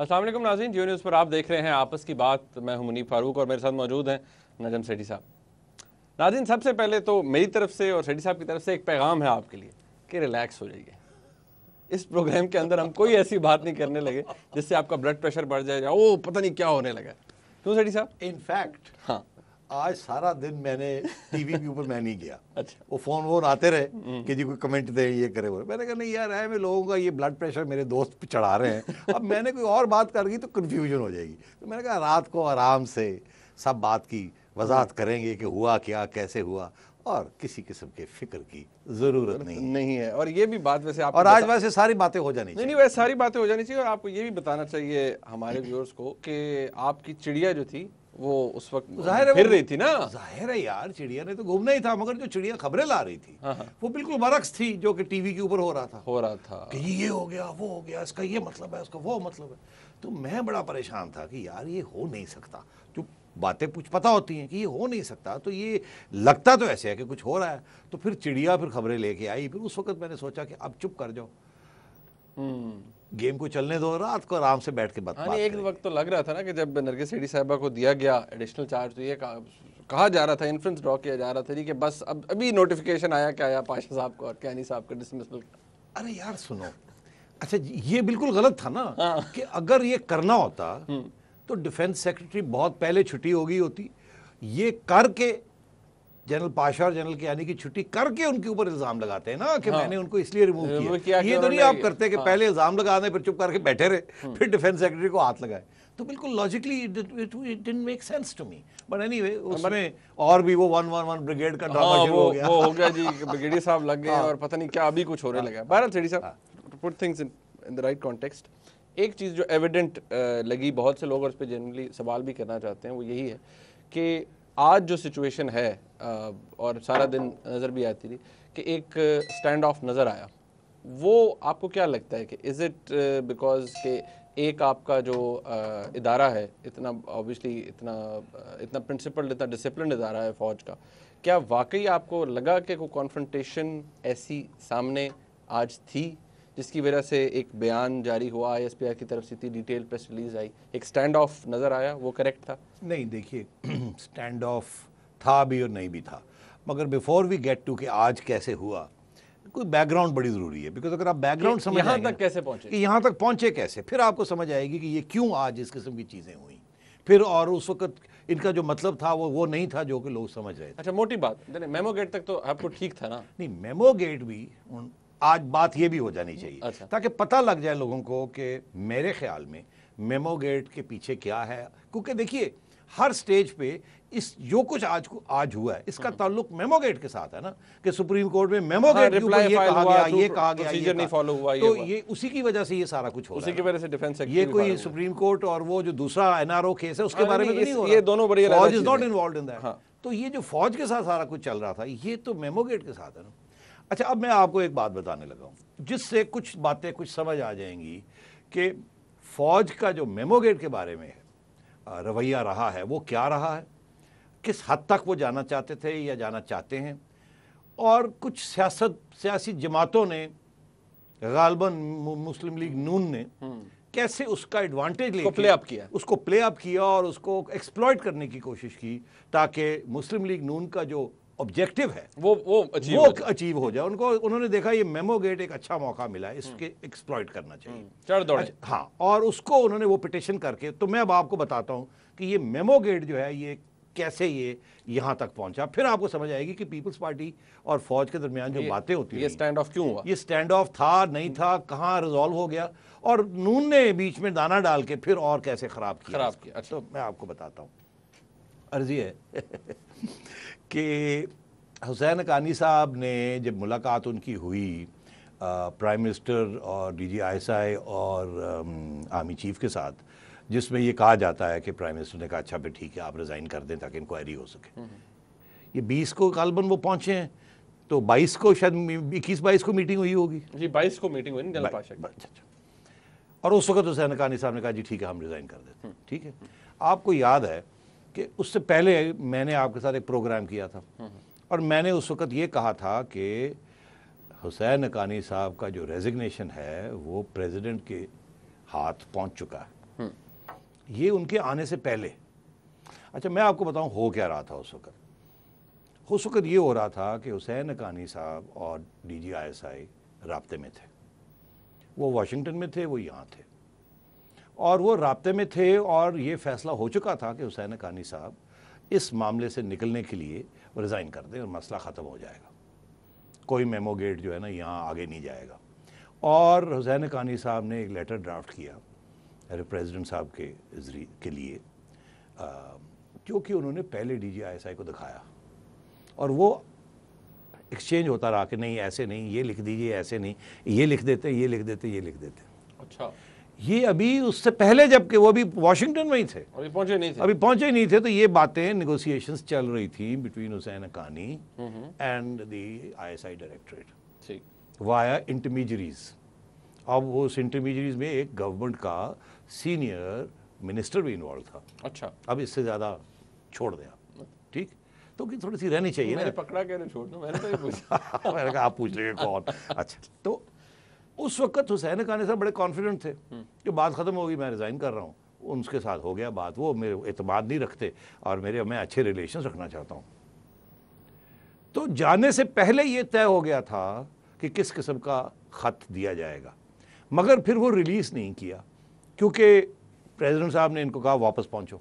अस्सलाम वालेकुम नाज़रीन, जियो न्यूज़ पर आप देख रहे हैं आपस की बात। मैं हूं मुनीब फारूक और मेरे साथ मौजूद हैं नजम सेठी साहब। नाज़रीन, सबसे पहले तो मेरी तरफ से और सेठी साहब की तरफ से एक पैगाम है आपके लिए कि रिलैक्स हो जाइए। इस प्रोग्राम के अंदर हम कोई ऐसी बात नहीं करने लगे जिससे आपका ब्लड प्रेशर बढ़ जाए या ओ पता नहीं क्या होने लगा। क्यों सेठी साहब? इनफैक्ट हाँ, आज सारा दिन मैंने टीवी के ऊपर मैं नहीं गया। अच्छा। वो फोन आते रहे कि जी कोई कमेंट दे, ये करे वो। मैंने कहा नहीं यार, है मैं लोगों का ये ब्लड प्रेशर मेरे दोस्त पे चढ़ा रहे हैं, अब मैंने कोई और बात कर गई तो कन्फ्यूजन हो जाएगी। तो मैंने कहा रात को आराम से सब बात की वजाहत करेंगे कि हुआ क्या, कैसे हुआ, और किसी किस्म के फिक्र की जरूरत नहीं है। और ये भी बात वैसे आप और आज वैसे सारी बातें हो जानी चाहिए। नहीं, वैसे सारी बातें हो जानी चाहिए। और आपको ये भी बताना चाहिए हमारे व्यूअर्स को कि आपकी चिड़िया जो थी वो उस वक्त फिर रही थी ना। जाहिर है यार, चिड़िया ने तो घूमना ही था, मगर जो चिड़िया खबरें ला रही थी वो बिल्कुल बरक्स थी जो कि टीवी के ऊपर हो रहा था कि ये हो गया, वो हो गया, इसका ये मतलब है, इसका वो मतलब है। तो मैं बड़ा परेशान था कि यार ये हो नहीं सकता। जो बातें कुछ पता होती हैं कि ये हो नहीं सकता, तो ये लगता तो ऐसे है कि कुछ हो रहा है। तो फिर चिड़िया फिर खबरें लेके आई। फिर उस वक्त मैंने सोचा कि अब चुप कर जाओ, गेम को चलने दो, रात को आराम से बैठ के बात एक वक्त तो लग रहा था ना कि जब नरगिस सेठी साहिबा को दिया गया एडिशनल चार्ज, तो ये कहा जा रहा था, इन्फ्रेंस ड्रॉ किया जा रहा था कि बस अब अभी नोटिफिकेशन आया, क्या आया, पाशा साहब को और कैनी साहब का डिसमिसल का। अरे यार सुनो, अच्छा ये बिल्कुल गलत था ना। कि अगर ये करना होता तो डिफेंस सेक्रेटरी बहुत पहले छुट्टी हो गई होती। ये करके जनरल पाशा और जनरल कियानी की छुट्टी करके उनके ऊपर इल्जाम लगाते हैं ना कि मैंने उनको इसलिए रिमूव किया। ये तो नहीं आप करते कि पहले इल्जाम लगा दें, फिर चुप करके बैठे रहे, फिर डिफेंस सेक्रेटरी को हाथ लगाए। तो बिल्कुल logically it didn't make sense to me. But anyway, उसमें और भी वो 111 ब्रिगेड का ड्रामा शुरू हो गया। वो हो गया जी, ब्रिगेडियर साहब लग गए और पता नहीं क्या अभी कुछ होने लगा। बहरहाल सेठी साहब, to put things in the right context, एक चीज़ जो एविडेंट लगी बहुत से लोग और उस पर जनरली सवाल भी करना चाहते हैं, वो यही है कि आज जो सिचुएशन है और सारा दिन नज़र भी आती थी कि एक स्टैंड ऑफ नज़र आया, वो आपको क्या लगता है कि इज़ इट बिकॉज के एक आपका जो इदारा है इतना ऑब्वियसली इतना प्रिंसिपल्ड, इतना डिसिप्लिन इदारा है फ़ौज का, क्या वाकई आपको लगा कि कोई कॉन्फ्रंटेशन ऐसी सामने आज थी जिसकी वजह से एक बयान जारी हुआ, ISPR की तरफ से इतनी डिटेल प्रेस रिलीज आई, एक स्टैंड ऑफ नज़र आया, वो करेक्ट था? नहीं, देखिए स्टैंड ऑफ था भी और नहीं भी था, मगर बिफोर वी गेट टू कि आज कैसे हुआ, कोई बैकग्राउंड बड़ी ज़रूरी है। बिकॉज अगर आप बैकग्राउंड समझ यहाँ तक कैसे पहुँचे, कि यहाँ तक पहुँचे कैसे, फिर आपको समझ आएगी कि ये क्यों आज इस किस्म की चीज़ें हुई। फिर और उस वक्त इनका जो मतलब था वो नहीं था जो कि लोग समझ रहे थे। अच्छा, मोटी बात, मेमो गेट तक तो आपको ठीक था ना? नहीं, मेमो गेट भी आज बात ये भी हो जानी चाहिए। अच्छा। ताकि पता लग जाए लोगों को कि मेरे ख्याल में मेमो गेट के पीछे क्या है। क्योंकि देखिए हर स्टेज पे इस जो कुछ आज हुआ है इसका ताल्लुक मेमो गेट के साथ है ना, कि सुप्रीम कोर्ट में मेमो गेट के ऊपर ये कहा गया, ये कहा गया, प्रोसीजर नहीं फॉलो हुआ, तो ये उसी की वजह से ये सारा कुछ हो रहा है। उसी की वजह से डिफेंस ये कोई सुप्रीम कोर्ट और वो जो दूसरा NRO केस है उसके बारे में नहीं हो रहा। ये दोनों बड़ी फौज is not involved in that. तो ये जो फौज के साथ सारा कुछ चल रहा था ये तो मेमो गेट के साथ है ना। अच्छा, अब मैं आपको एक बात बताने लगा हूँ जिससे कुछ बातें कुछ समझ आ जाएंगी कि फौज का जो मेमो गेट के बारे में रवैया रहा है वो क्या रहा है, किस हद तक वो जाना चाहते थे या जाना चाहते हैं, और कुछ सियासी जमातों ने, गालबन मुस्लिम लीग नून ने कैसे उसका एडवांटेज लेके उसको प्ले अप किया और उसको एक्सप्लॉइट करने की कोशिश की ताकि मुस्लिम लीग नून का जो ऑब्जेक्टिव है वो अचीव हो जाए। उन्होंने देखा ये मेमो गेट एक अच्छा मौका मिला है, इसके एक्सप्लॉइट करना चाहिए। अच्छा, हाँ, और उसको उन्होंने वो पिटिशन करके, तो मैं अब आपको बताता हूँ कि ये मेमो गेट जो है ये कैसे ये यहाँ तक पहुंचा। फिर आपको समझ आएगी कि पीपल्स पार्टी और फौज के दरमियान जो बातें होती हैं, ये स्टैंड ऑफ क्यों हुआ, ये स्टैंड ऑफ था नहीं था, कहाँ रिजॉल्व हो गया, और नून ने बीच में दाना डाल के फिर और कैसे खराब किया। अच्छा, तो मैं आपको बताता हूँ। अर्जी है कि हुसैन हक्कानी साहब ने जब मुलाकात उनकी हुई प्राइम मिनिस्टर और DG ISI और आर्मी चीफ के साथ, जिसमें ये कहा जाता है कि प्राइम मिनिस्टर ने कहा अच्छा फिर ठीक है आप रिज़ाइन कर दें ताकि इंक्वायरी हो सके। ये 20 को गालबन वो पहुँचे हैं, तो 22 को शायद 21-22 को मीटिंग हुई होगी जी, 22 को मीटिंग हुई जनरल पाशा की। अच्छा, और उस वक्त हुसैन हक्कानी साहब ने कहा जी ठीक है हम रिज़ाइन कर देते हैं। ठीक है, आपको याद है कि उससे पहले मैंने आपके साथ एक प्रोग्राम किया था और मैंने उस वक्त ये कहा था कि हुसैन हक्कानी साहब का जो रेजिग्नेशन है वो प्रेसिडेंट के हाथ पहुंच चुका है। ये उनके आने से पहले। अच्छा मैं आपको बताऊं हो क्या रहा था उस वक्त। उस वक्त ये हो रहा था कि हुसैन हक्कानी साहब और DGISI राब्ते में थे। वो वाशिंगटन में थे, वो यहाँ थे, और वो राब्ते में थे, और ये फैसला हो चुका था कि हुसैन हक्कानी साहब इस मामले से निकलने के लिए रिज़ाइन कर दें और मसला ख़त्म हो जाएगा, कोई मेमो गेट जो है ना यहाँ आगे नहीं जाएगा। और हुसैन हक्कानी साहब ने एक लेटर ड्राफ्ट किया प्रेसिडेंट साहब के लिए, क्योंकि उन्होंने पहले DGISI को दिखाया, और वो एक्सचेंज होता रहा कि नहीं ऐसे नहीं, ये लिख दीजिए, ऐसे नहीं, ये लिख देते, ये लिख देते, ये लिख देते। अच्छा, ये अभी उससे पहले, जबकि वो अभी वाशिंगटन में ही थे, अभी पहुंचे नहीं थे, तो ये बातें नेगोशिएशंस चल रही थी between Hussain Haqqani and the ISI directorate via intermediaries. अब उस इंटरमीडियरीज में एक गवर्नमेंट का सीनियर मिनिस्टर भी इन्वॉल्व था। अच्छा, अब इससे ज़्यादा छोड़ दिया, ठीक, तो कि थोड़ी सी रहनी चाहिए ना। पकड़ा कह रहे छोड़ दो, मैंने तो ये पूछा। मैंने कहा आप पूछ रहे कौन। अच्छा, तो उस वक्त हुसैन हक्कानी साहब बड़े कॉन्फिडेंट थे कि बात ख़त्म होगी, मैं रिज़ाइन कर रहा हूँ। उनके साथ हो गया बात, वो मेरे एतमाद नहीं रखते और मैं अच्छे रिलेशन रखना चाहता हूँ। तो जाने से पहले ये तय हो गया था कि किस किस्म का ख़त दिया जाएगा, मगर फिर वो रिलीज़ नहीं किया, क्योंकि प्रेसिडेंट साहब ने इनको कहा वापस पहुँचो,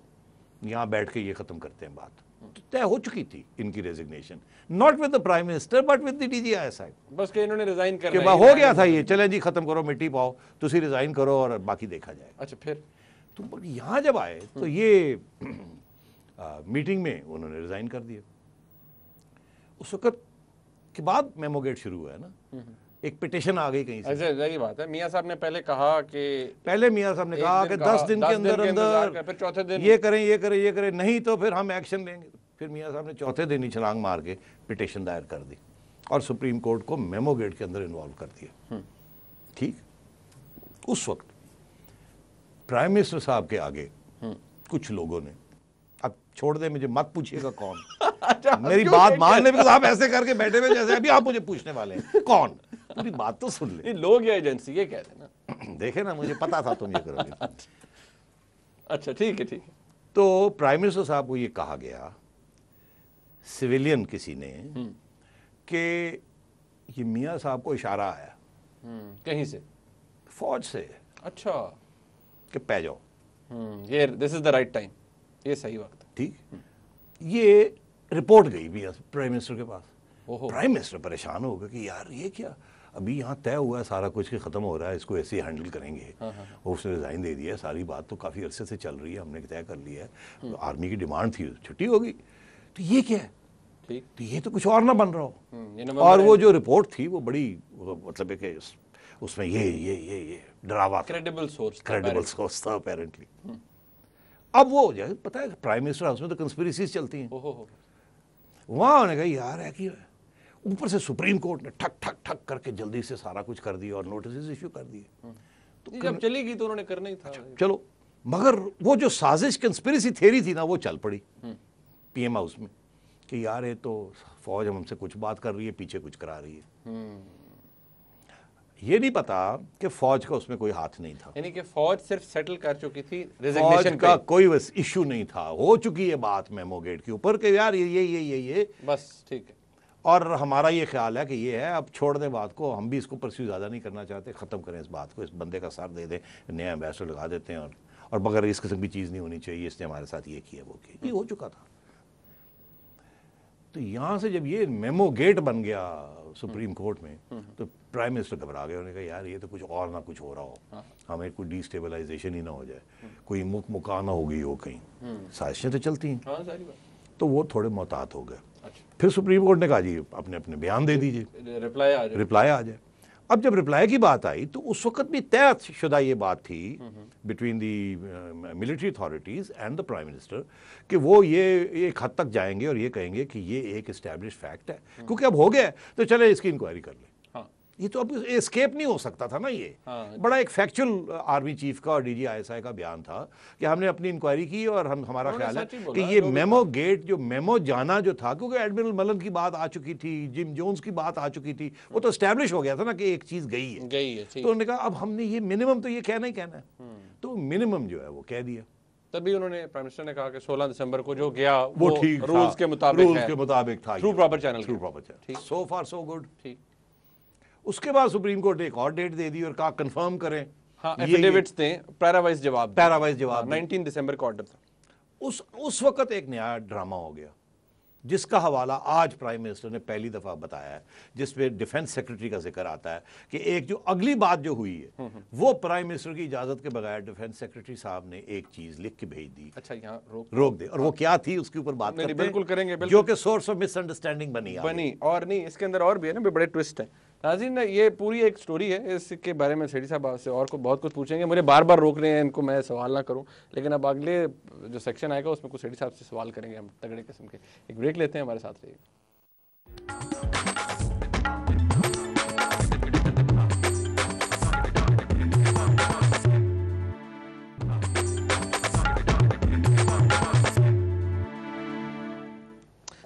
यहाँ बैठ के ये ख़त्म करते हैं बात। तो तय हो चुकी थी इनकी resignation, not with the prime minister but with the DGISI। बस कि इन्होंने रिजाइन करना है, हो गया था ये, चले जी खत्म करो, मिट्टी पाओ, तुसी रिजाइन करो और बाकी देखा जाए। अच्छा, फिर तो यहाँ जब आए तो ये मीटिंग में उन्होंने रिजाइन कर दिया। उस वक्त के बाद मेमो गेट शुरू हुआ है ना, एक पिटिशन आ गई कहीं से। अच्छा, सही बात है। मियां साहब ने पहले कहा कि 10 दिन के अंदर फिर चौथे दिन ये करें, नहीं तो फिर हम एक्शन लेंगे। फिर मियां साहब ने चौथे दिन ही छलांग मार के पिटिशन दायर कर दी और सुप्रीम कोर्ट को मेमो गेट के अंदर इन्वॉल्व कर दिया। ठीक, उस वक्त प्राइम मिनिस्टर साहब के आगे कुछ लोगों ने, अब छोड़ दे मुझे, मत पूछिएगा कौन। अच्छा, मेरी बात मान ले, आप ऐसे करके बैठे हुए जैसे अभी आप मुझे पूछने वाले हैं कौन, पूरी बात तो सुन ले। लोग या एजेंसी ये कहते हैं ना। देखे ना, मुझे पता था तुम ये करोगे। अच्छा, ठीक है। तो प्राइम मिनिस्टर साहब को ये कहा गया सिविलियन किसी ने कि ये मियां साहब को इशारा आया कहीं से, फौज से, अच्छा, कि पै जाओ, ये this is the right time, ये सही वक्त। ठीक, ये रिपोर्ट गई भी प्राइम मिनिस्टर के पास। प्राइम मिनिस्टर परेशान हो गए कि यार ये क्या, अभी यहाँ तय हुआ है सारा कुछ कि ख़त्म हो रहा है, इसको ऐसे ही हैंडल करेंगे। और उसने रिज़ाइन दे दिया, सारी बात तो काफ़ी अरसे से चल रही है, हमने तय कर लिया है, तो आर्मी की डिमांड थी, छुट्टी होगी, तो ये क्या है, ठीक, तो ये तो कुछ और ना बन रहा हो। और वो जो रिपोर्ट थी वो बड़ी, मतलब कि उसमें ये डरावा, क्रेडिबल सोर्स था अपेरेंटली। अब वो जो पता है प्राइम मिनिस्टर हाउस में तो कंस्पिरेसीज चलती हैं, वहाँ उन्होंने कहा यार है कि ऊपर से सुप्रीम कोर्ट ने ठक ठक ठक करके जल्दी से सारा कुछ कर दिया और नोटिस इश्यू कर दिए। तो जब चलेगी तो उन्होंने करना ही था। चलो, मगर वो जो साजिश कंस्पिरेसी थ्योरी थी ना, वो चल पड़ी PM हाउस में कि यार ये तो फौज हमसे कुछ बात कर रही है, पीछे कुछ करा रही है। ये नहीं पता कि फौज का उसमें कोई हाथ नहीं था, यानी कि फौज सिर्फ सेटल कर चुकी थी, फौज का कोई इश्यू नहीं था, हो चुकी है बात मेमो गेट के ऊपर कि यार ये बस ठीक है। और हमारा ये ख्याल है कि ये है, अब छोड़ दें बात को, हम भी इसको परस्यू ज़्यादा नहीं करना चाहते, ख़त्म करें इस बात को, इस बंदे का सर दे दें, नया एम्बेसडर लगा देते हैं, और मगर इस किस्म की चीज़ नहीं होनी चाहिए, इसने हमारे साथ ये किया वो किया, ये हो चुका था। तो यहाँ से जब ये मेमो गेट बन गया सुप्रीम कोर्ट में, तो प्राइम मिनिस्टर घबरा गए, उन्होंने कहा यार ये तो कुछ और ना कुछ हो रहा हो, हमें कोई डिस्टेबलाइजेशन ही ना हो जाए, कोई मुका ना हो गई हो कहीं, साजिशें तो चलती हैं। तो वो थोड़े मोहतात हो गए। फिर सुप्रीम कोर्ट ने कहा जी अपने अपने बयान दे दीजिए, रिप्लाई आ जाए। अब जब रिप्लाई की बात आई तो उस वक्त भी तय शुदा ये बात थी between the military authorities and the prime minister कि वो ये एक हद तक जाएंगे और ये कहेंगे कि ये एक एस्टैब्लिश फैक्ट है, क्योंकि अब हो गया तो चले इसकी इंक्वायरी कर ले। ये तो अब एस्केप नहीं हो सकता था ना, ये बड़ा एक फैक्चुअल आर्मी चीफ का और DGISI का बयान था कि हमने अपनी इंक्वायरी की और हमारा ख्याल है कि ये मेमो गेट, जो मेमो जाना जो था, क्योंकि एडमिरल मलन की बात आ चुकी थी, जिम जोन्स की बात आ चुकी थी, वो तो एस्टैब्लिश हो गया था ना कि एक चीज़ गई है। तो उन्होंने कहा अब हमने ये मिनिमम तो ये कहना ही कहना है। तो तो मिनिमम जो है वो कह दिया। तभी उन्होंने प्राइम मिनिस्टर ने कहा कि 16 दिसंबर को जो गया वो ठीक रूल्स के मुताबिक था, थ्रू प्रॉपर चैनल, ठीक, सो फार सो गुड। ठीक। उसके बाद सुप्रीम कोर्ट ने एक और डेट दे दी और कहा कंफर्म करें, हाँ, एफिडेविट्स दें, पैरावाइज जवाब 19 दिसंबर का ऑर्डर था। उस वक्त एक नया ड्रामा हो गया जिसका हवाला आज प्राइम मिनिस्टर ने पहली दफा बताया है, जिसमें डिफेंस सेक्रेटरी का जिक्र आता है कि एक जो अगली बात जो हुई है वो प्राइम मिनिस्टर की इजाजत के बगैर डिफेंस सेक्रेटरी साहब ने एक चीज लिख के भेज दी। अच्छा, यहाँ रोक दे। और वो क्या थी उसके ऊपर बात करते हैं, बिल्कुल करेंगे, जो कि सोर्स ऑफ मिसअंडरस्टैंडिंग बनी और नहीं, इसके अंदर और भी है ना, बड़े ट्विस्ट है। नाज़रीन, ये पूरी एक स्टोरी है, इसके बारे में सेठी साहब आपसे और को बहुत कुछ पूछेंगे। मुझे बार बार रोक रहे हैं इनको मैं सवाल ना करूं, लेकिन अब अगले जो सेक्शन आएगा उसमें कुछ सेठी साहब से सवाल करेंगे हम, तगड़े किस्म के। एक ब्रेक लेते हैं, हमारे साथ रहिए।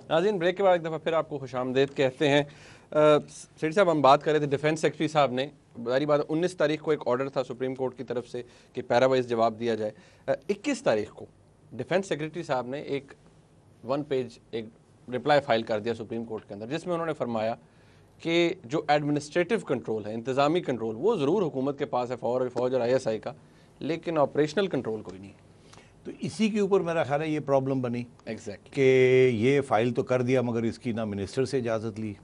नाज़रीन, ब्रेक के बाद एक दफ़ा फिर आपको खुशामदीद कहते हैं। सेठी साहब, हम बात कर रहे थे डिफेंस सेक्रेटरी साहब ने, सारी बात 19 तारीख को एक ऑर्डर था सुप्रीम कोर्ट की तरफ से कि पैरावाइज जवाब दिया जाए। 21 तारीख को डिफेंस सेक्रेटरी साहब ने एक 1 पेज एक रिप्लाई फाइल कर दिया सुप्रीम कोर्ट के अंदर, जिसमें उन्होंने फरमाया कि जो एडमिनिस्ट्रेटिव कंट्रोल है, इंतज़ामी कंट्रोल, वो ज़रूर हुकूमत के पास है, फौज और ISI का, लेकिन ऑपरेशनल कंट्रोल कोई नहीं है। तो इसी के ऊपर मेरा ख्याल है ये प्रॉब्लम बनी एग्जैक्टली कि ये फाइल तो कर दिया मगर इसकी ना मिनिस्टर से इजाज़त ली,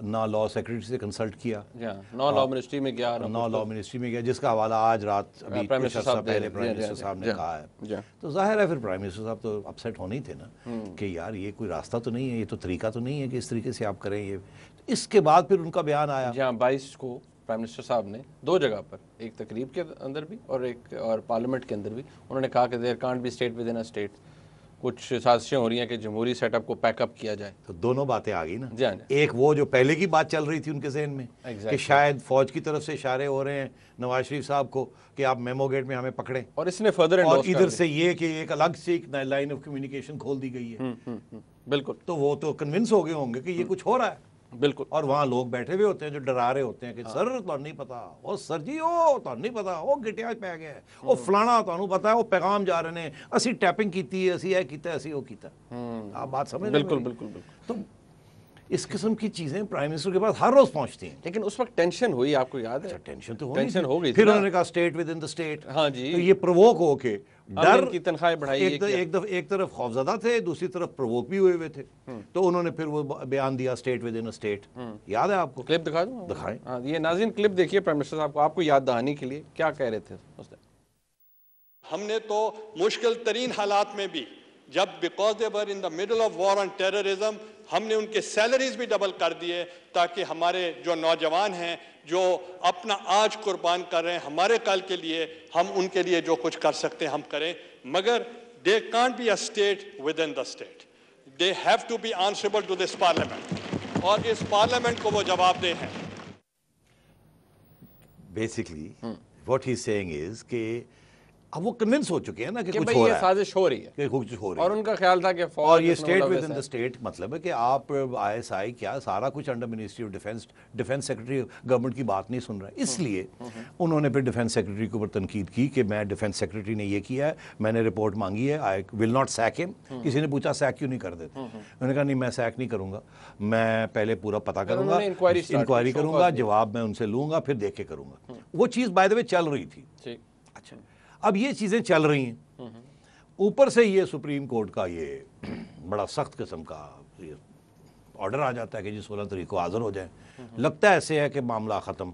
ना लॉ सेक्रेटरी से कंसल्ट किया, ना लॉ मिनिस्ट्री में गया, जिसका हवाला आज रात अभी कुछ अर्सा पहले प्राइम मिनिस्टर साहब ने कहा है। तो जाहिर है फिर प्राइम मिनिस्टर साहब तो अपसेट होने ही थे ना कि यार ये कोई रास्ता तो नहीं है, ये तो तरीका तो नहीं है कि इस तरीके से आप करें ये। तो इसके बाद फिर उनका बयान आया, जहाँ 22 को प्राइम मिनिस्टर साहब ने 2 जगह पर, एक तकरीब के अंदर भी और पार्लियामेंट के अंदर भी, उन्होंने कहा कि there can't be state within a state. कुछ साजिशें हो रही हैं कि जमहूरी सेटअप को पैकअप किया जाए। तो दोनों बातें आ गई ना। जी हाँ, एक वो जो पहले की बात चल रही थी उनके जहन में कि शायद फौज की तरफ से इशारे हो रहे हैं नवाज शरीफ साहब को कि आप मेमो गेट में हमें पकड़े, और इसने फर्दर और इधर से ये कि एक अलग से एक लाइन ऑफ कम्युनिकेशन खोल दी गई है। बिल्कुल। तो वो तो कन्विंस हो गए होंगे कि ये कुछ हो रहा है। बिल्कुल। और वहाँ लोग बैठे हुए होते हैं जो डरा रहे होते हैं कि सर तो नहीं पता, ओ सर जी ओ तो नहीं पता, ओ गिटिया पै गया, ओ फलाना तो पता है, ओ पैगाम जा रहे हैं, असी टैपिंग की है, असी कीता, असी वो कीता। आप बात समझ? बिल्कुल बिल्कुल बिल्कुल। तो इस किस्म की चीजें प्राइम मिनिस्टर के पास हर रोज पहुंचती हैं। लेकिन उस वक्त टेंशन हुई, आपको याद है? टेंशन तो हो गई। फिर उन्होंने कहा state within the state. हाँ जी। तो ये प्रोवोक हो के डर की तनख्वाहें बढ़ाई, एक तरफ खौफजदा थे, दूसरी तरफ प्रोवोक भी हुए थे। तो उन्होंने फिर वो बयान दिया state within a state. याद है आपको? क्लिप दिखा दूं? दिखाएं। हाँ, ये नाज़रीन क्लिप देखिए प्राइम मिनिस्टर साहब को, आपको याद दहानी के लिए क्या कह रहे थे उस दिन। हमने तो मुश्किल तरीन हालात में भी, जब because they were in the middle of war on terrorism, हमने उनके सैलरीज भी डबल कर दिए ताकि हमारे जो नौजवान हैं जो अपना आज कुर्बान कर रहे हैं हमारे कल के लिए, हम उनके लिए जो कुछ कर सकते हैं हम करें। मगर they can't be a state within the state, they have to be answerable to this parliament, और इस पार्लियामेंट को वो जवाबदेह हैं। Basically what he is saying is कि अब वो कन्विंस हो चुके हैं ना कि कुछ हो रहा है, साजिश हो रही है, कि कुछ हो रही है। और उनका ख्याल था कि और ये state within the state मतलब है कि आप ISI क्या सारा कुछ under ministry of defence secretary government की बात नहीं सुन रहा है। इसलिए उन्होंने फिर डिफेंस सेक्रेटरी के ऊपर तनकीद की कि मैं डिफेंस सेक्रेटरी ने ये किया है, मैंने रिपोर्ट मांगी है, I will not sack him. किसी ने पूछा सैक क्यों नहीं कर देते, उन्होंने कहा नहीं मैं सैक नहीं करूंगा, मैं पहले पूरा पता करूंगा, इंक्वायरी करूंगा, जवाब मैं उनसे लूंगा, फिर देख के करूंगा। वो चीज़ बाय द वे चल रही थी। अच्छा, अब ये चीज़ें चल रही हैं, ऊपर से ये सुप्रीम कोर्ट का ये बड़ा सख्त किस्म का ये ऑर्डर आ जाता है कि जी 16 तारीख को हाजिर हो जाए। लगता है ऐसे है कि मामला ख़त्म,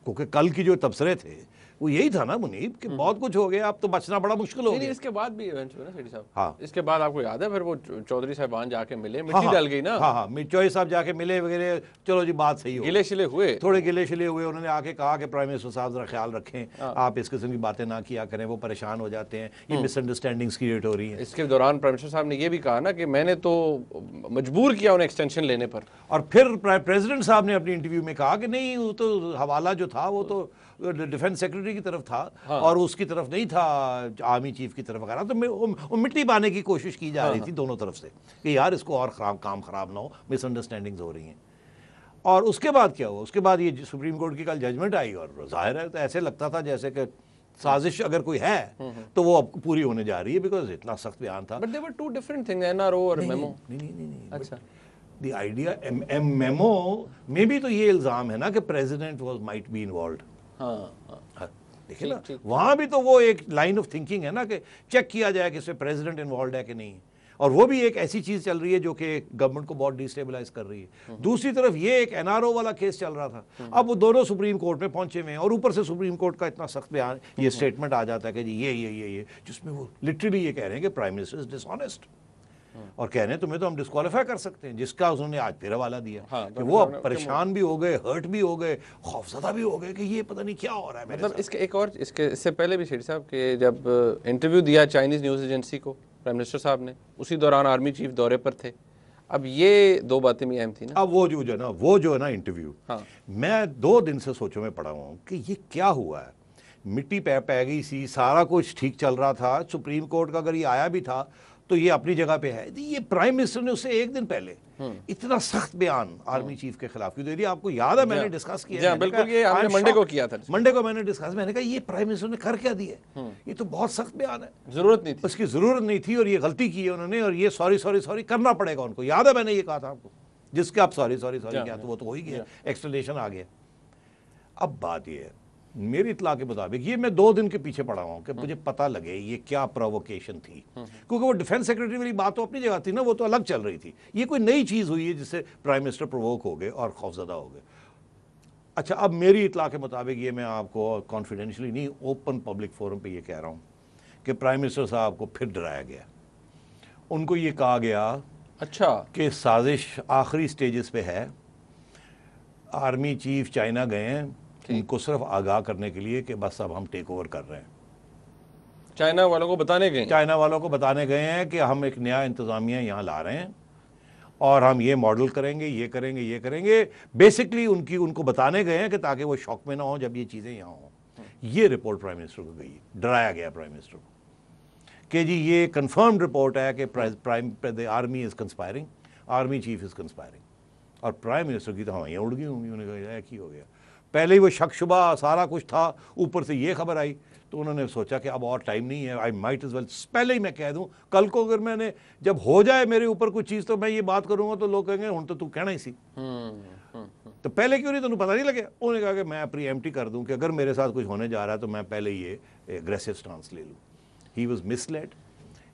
क्योंकि कल की जो तबसरे थे वो यही था ना मुनीब कि बहुत कुछ हो गया, अब तो बचना बड़ा मुश्किल हो गया। इसके बाद भी इवेंट हुए ना सेठी साहब। हाँ, इसके बाद आपको याद है फिर वो चौधरी साहबान जाके मिले, मिट्टी डाल गई ना। हाँ, चौधरी साहब जाके मिले वगैरह, चलो जी बात सही हो, गिले शिले हुए, थोड़े गिले शिले हुए। उन्होंने आके कहा कि प्राइम मिनिस्टर साहब जरा ख्याल रखें, आप इस किस्म की बातें ना किया करें, वो परेशान हो जाते हैं, ये मिसअंडरस्टैंडिंग्स क्रिएट हो रही है। इसके दौरान प्राइम मिनिस्टर साहब ने ये भी कहा ना कि मैंने तो मजबूर किया उन्हें एक्सटेंशन लेने पर। और फिर प्रेसिडेंट साहब ने अपनी इंटरव्यू में कहा कि नहीं वो तो हवाला जो था वो तो डिफेंस सेक्रेटरी की तरफ था, और उसकी तरफ नहीं था आर्मी चीफ की तरफ वगैरह। तो वो मिट्टी पाने की कोशिश की जा रही थी दोनों तरफ से कि यार इसको और काम खराब ना हो, मिसअंडरस्टैंडिंग्स हो रही हैं। और उसके बाद क्या हुआ, उसके बाद ये सुप्रीम कोर्ट की कल जजमेंट आई, और जाहिर है तो ऐसे लगता था जैसे कि साजिश अगर कोई है तो वो अब पूरी होने जा रही है, बिकॉज इतना सख्त बयान था। But they were two different things, NRO और मेमो। नहीं। अच्छा, द आइडिया मेमो में भी तो ये इल्जाम है ना कि president was might be involved. हाँ, देखिए ना, वहां भी तो वो एक लाइन ऑफ थिंकिंग है ना कि चेक किया जाए कि इसमें प्रेसिडेंट इन्वॉल्व है कि नहीं, और वो भी एक ऐसी चीज चल रही है जो कि गवर्नमेंट को बहुत डिस्टेबलाइज कर रही है। दूसरी तरफ ये एक एनआरओ वाला केस चल रहा था, अब वो दोनों सुप्रीम कोर्ट में पहुंचे हुए हैं, और ऊपर से सुप्रीम कोर्ट का इतना सख्त बयान, ये स्टेटमेंट आ जाता है कि जी ये जिसमें वो लिटरली ये कह रहे हैं कि प्राइम मिनिस्टर इज डिसऑनेस्ट, और कह रहे हैं तुम्हें तो हम डिस्क्वालीफाई कर सकते हैं, जिसका उन्होंने आज फिर हवाला दिया। हाँ, कि वो अब परेशान भी हो गए, हर्ट भी हो गए, खौफजदा भी हो गए कि ये पता नहीं क्या हो रहा है मेरे मतलब साथ। इसके एक और, इससे पहले भी शेर साहब के जब इंटरव्यू दिया चाइनीज न्यूज़ एजेंसी को प्राइम मिनिस्टर साहब ने, उसी दौरान आर्मी चीफ दौरे पर थे। अब ये दो बातें भी अहम थी ना। अब वो जो है ना इंटरव्यू, हाँ, मैं 2 दिन से सोचो में पड़ा हुआ हूँ कि ये क्या हुआ है। मिट्टी पै गई सी, सारा कुछ ठीक चल रहा था, सुप्रीम कोर्ट का अगर ये आया भी था तो ये अपनी जगह पे है। ये प्राइम मिनिस्टर ने उससे 1 दिन पहले इतना सख्त बयान आर्मी चीफ के खिलाफ क्यों दे दिया? आपको याद है मैंने डिस्कस किया, बिल्कुल, ये हमने मंडे को किया था। मंडे को मैंने डिस्कस, मैंने कहा ये प्राइम मिनिस्टर ने कर क्या दिया, ये तो बहुत सख्त बयान है, जरूरत नहीं थी, उसकी जरूरत नहीं थी, और ये गलती की है उन्होंने, और ये सॉरी करना पड़ेगा उनको। याद है मैंने ये कहा था आपको, जिसके आप सॉरी क्या, तो वो तो हो ही गया, एक्सप्लेनेशन आ गया। अब बात ये है, मेरी इतला के मुताबिक ये मैं 2 दिन के पीछे पड़ा हूं कि मुझे पता लगे ये क्या प्रोवोकेशन थी, क्योंकि वो डिफेंस सेक्रेटरी वाली बात तो अपनी जगह थी ना, वो तो अलग चल रही थी। ये कोई नई चीज हुई है जिससे प्राइम मिनिस्टर प्रोवोक हो गए और खौफजदा हो गए। अच्छा, अब मेरी इतला के मुताबिक, ये मैं आपको कॉन्फिडेंशियली नहीं, ओपन पब्लिक फोरम पे ये कह रहा हूं कि प्राइम मिनिस्टर साहब को फिर डराया गया। उनको ये कहा गया अच्छा कि साजिश आखिरी स्टेजेस पे है, आर्मी चीफ चाइना गए हैं उनको सिर्फ आगाह करने के लिए कि बस अब हम टेक ओवर कर रहे हैं। चाइना वालों को बताने गए, चाइना वालों को बताने गए हैं कि हम एक नया इंतजामिया यहाँ ला रहे हैं और हम ये मॉडल करेंगे, ये करेंगे। बेसिकली उनको बताने गए हैं कि ताकि वो शॉक में ना हो जब ये चीज़ें यहाँ हों। ये रिपोर्ट प्राइम मिनिस्टर को गई, डराया गया प्राइम मिनिस्टर को कि जी ये कंफर्म्ड रिपोर्ट है कि the army is conspiring, army chief is conspiring, और प्राइम मिनिस्टर की तो हवाइयाँ उड़ गई होंगी, उन्होंने कहा क्या हो गया। पहले ही वो शक शुबा सारा कुछ था, ऊपर से ये खबर आई तो उन्होंने सोचा कि अब और टाइम नहीं है, आई माइट एज वेल, पहले ही मैं कह दूं, कल को अगर मैंने जब हो जाए मेरे ऊपर कुछ चीज़ तो मैं ये बात करूंगा तो लोग कहेंगे हूं तो तू कहना ही सी, तो पहले क्यों नहीं, तुमने पता नहीं लगे। उन्होंने कहा कि मैं प्रीएम्प्टी कर दूं कि अगर मेरे साथ कुछ होने जा रहा है तो मैं पहले ये एग्रेसिव स्टांस ले लूँ। ही वॉज मिसलेड,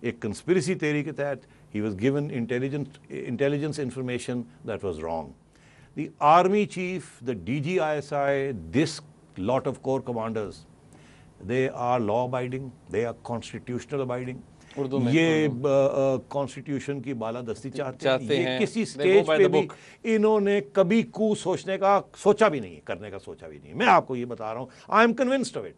एक कंस्पिरेसी थ्योरी के तहत he was given intelligence information that was wrong. The army chief, the DGISI, this lot of corps commanders, they are law abiding, they are constitutional abiding. ये constitution की बालादस्ती चाहते हैं। ये किसी stage पे भी इन्होंने कभी कू सोचने का सोचा भी नहीं, करने का सोचा भी नहीं। मैं आपको ये बता रहा हूँ, I am convinced of it.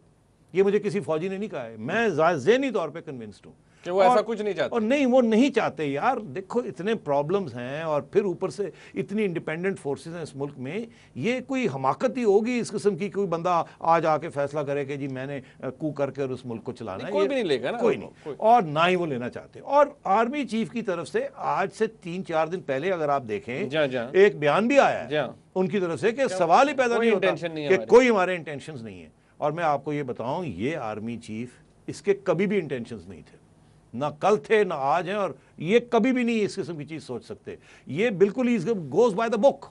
ये मुझे किसी फौजी ने नहीं कहा है, मैं ज़हनी तौर पे कन्विंस्ड हूँ कि वो ऐसा कुछ नहीं चाहते। और नहीं, वो नहीं चाहते यार। देखो इतने प्रॉब्लम्स हैं और फिर ऊपर से इतनी इंडिपेंडेंट फोर्सेस हैं इस मुल्क में, ये कोई हमाकत ही होगी इस किस्म की, कोई बंदा आज आके फैसला करे कि जी मैंने कू करके और उस मुल्क को चलाना है। कोई भी नहीं लेगा ना, कोई नहीं, और ना ही वो लेना चाहते। और आर्मी चीफ की तरफ से आज से 3-4 दिन पहले अगर आप देखें, एक बयान भी आया है उनकी तरफ से कि सवाल ही पैदा नहीं होता कि कोई हमारे इंटेंशंस नहीं है। और मैं आपको ये बताऊं, ये आर्मी चीफ, इसके कभी भी इंटेंशंस नहीं थे, ना कल थे ना आज हैं, और ये कभी भी नहीं इस किस्म की चीज सोच सकते। ये बिल्कुल he goes by the book.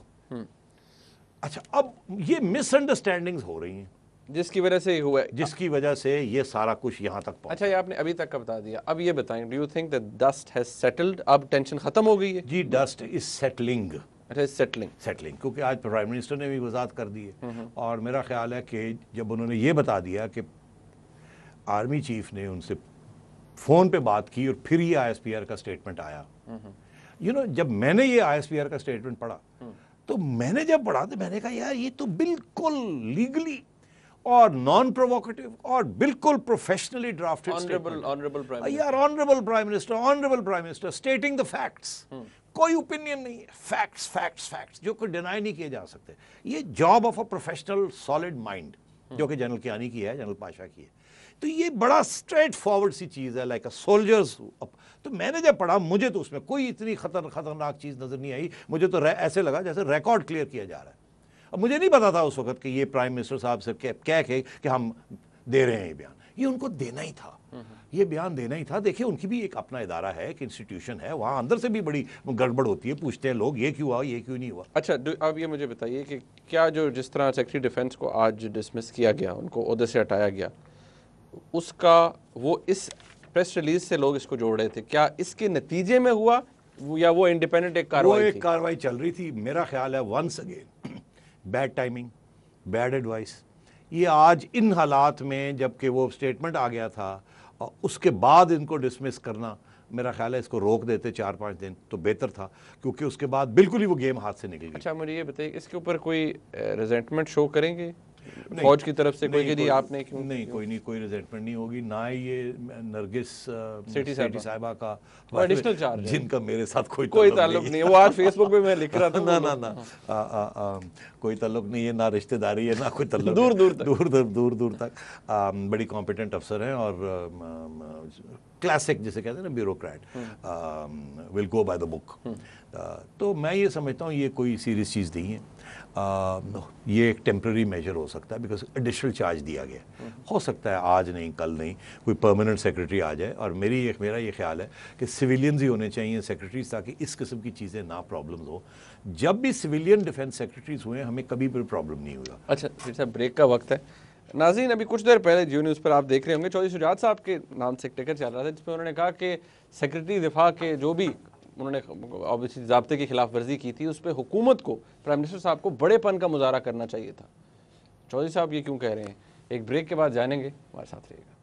अच्छा, अब ये मिसअंडरस्टैंडिंग्स हो रही हैं जिसकी वजह से हुआ है, जिसकी वजह से ये सारा कुछ यहां तक पहुंचा। अच्छा, ये आपने अभी तक का बता दिया, अब ये बताएं, do you think that dust has settled? अब टेंशन खत्म हो गई है? जी, डस्ट इज सेटलिंग। अच्छा, सेटलिंग, क्योंकि आज प्राइम मिनिस्टर ने भी वजाहत कर दी है, और मेरा ख्याल है कि जब उन्होंने ये बता दिया कि आर्मी चीफ ने उनसे फ़ोन पे बात की और फिर ये ISPR का स्टेटमेंट आया, जब मैंने ये ISPR का स्टेटमेंट पढ़ा तो मैंने जब पढ़ा तो मैंने कहा यार ये तो बिल्कुल लीगली और नॉन प्रोवोकेटिव और बिल्कुल professionally drafted honourable prime minister stating the facts, कोई ओपिनियन नहीं है, फैक्ट्स जो कोई डिनाई नहीं किए जा सकते। ये job of a professional solid mind जो कि जनरल कियानी की है, जनरल पाशा की है। तो ये बड़ा स्ट्रेट फॉरवर्ड सी चीज़ है, लाइक अ सोल्जर्स। तो मैंने जब पढ़ा, मुझे तो उसमें कोई इतनी खतरनाक चीज़ नज़र नहीं आई। मुझे तो ऐसे लगा जैसे रिकॉर्ड क्लियर किया जा रहा है। अब मुझे नहीं पता था उस वक्त कि ये प्राइम मिनिस्टर साहब से कह के कि हम दे रहे हैं ये बयान। ये उनको देना ही था, ये बयान देना ही था। देखिए उनकी भी एक अपना इदारा है, एक इंस्टीट्यूशन है, वहाँ अंदर से भी बड़ी गड़बड़ होती है, पूछते हैं लोग ये क्यों हुआ, ये क्यों नहीं हुआ। अच्छा, अब ये मुझे बताइए कि क्या जो जिस तरह सेक्रेटरी डिफेंस को आज डिसमिस किया गया, उनको ओहदे से हटाया गया, उसका वो इस प्रेस रिलीज से लोग इसको जोड़ रहे थे, क्या इसके नतीजे में हुआ या वो इंडिपेंडेंट एक कार्रवाई थी? वो एक कार्रवाई चल रही थी। मेरा ख्याल है once again bad timing, bad advice. ये आज इन हालात में जबकि वो स्टेटमेंट आ गया था और उसके बाद इनको डिसमिस करना, मेरा ख्याल है इसको रोक देते 4-5 दिन तो बेहतर था, क्योंकि उसके बाद बिल्कुल ही वो गेम हाथ से निकल गई। अच्छा, मुझे ये बताइए इसके ऊपर कोई रिजेंटमेंट शो करेंगे फौज की तरफ से? कोई कि आपने क्यों? नहीं, कोई रिजेंटमेंट नहीं होगी, ना ही ये नरगिस सेठी साहिबा का एडिशनल चार्ज, जिनका मेरे साथ कोई ताल्लुक नहीं है। वो आज फेसबुक पे मैं लिख रहा था ना कोई ताल्लुक नहीं है, ना रिश्तेदारी है, ना कोई ताल्लुक, दूर तक बड़ी कॉम्पिटेंट अफसर हैं और क्लासिक जिसे कहते हैं ना bureaucrat, will go by the book. तो मैं ये समझता हूँ ये कोई सीरियस चीज़ नहीं है। ये एक टेम्प्रेरी मेजर हो सकता है, बिकॉज एडिशनल चार्ज दिया गया। हो सकता है आज नहीं कल नहीं कोई परमानेंट सेक्रेटरी आ जाए, और मेरा ये ख्याल है कि सिविलियंस ही होने चाहिए सेक्रेटरीज, ताकि इस किस्म की चीज़ें ना प्रॉब्लम्स हो। जब भी सिविलियन डिफेंस सेक्रेटरीज हुए हमें कभी भी प्रॉब्लम नहीं हुआ। अच्छा, फिर साहब ब्रेक का वक्त है। नाज़रीन, अभी कुछ देर पहले जियो न्यूज़ पर आप देख रहे होंगे चौधरी शुजात साहब के नाम से एक टिकट चल रहा था, जिसमें उन्होंने कहा कि सेक्रेटरी दिफा के जो भी उन्होंने ऑब्वियसली ज़ाब्ते की खिलाफ वर्जी की थी, उस पर हुकूमत को, प्राइम मिनिस्टर साहब को बड़ेपन का मुजाहरा करना चाहिए था। चौधरी साहब ये क्यों कह रहे हैं? एक ब्रेक के बाद जानेंगे, हमारे साथ रहिएगा।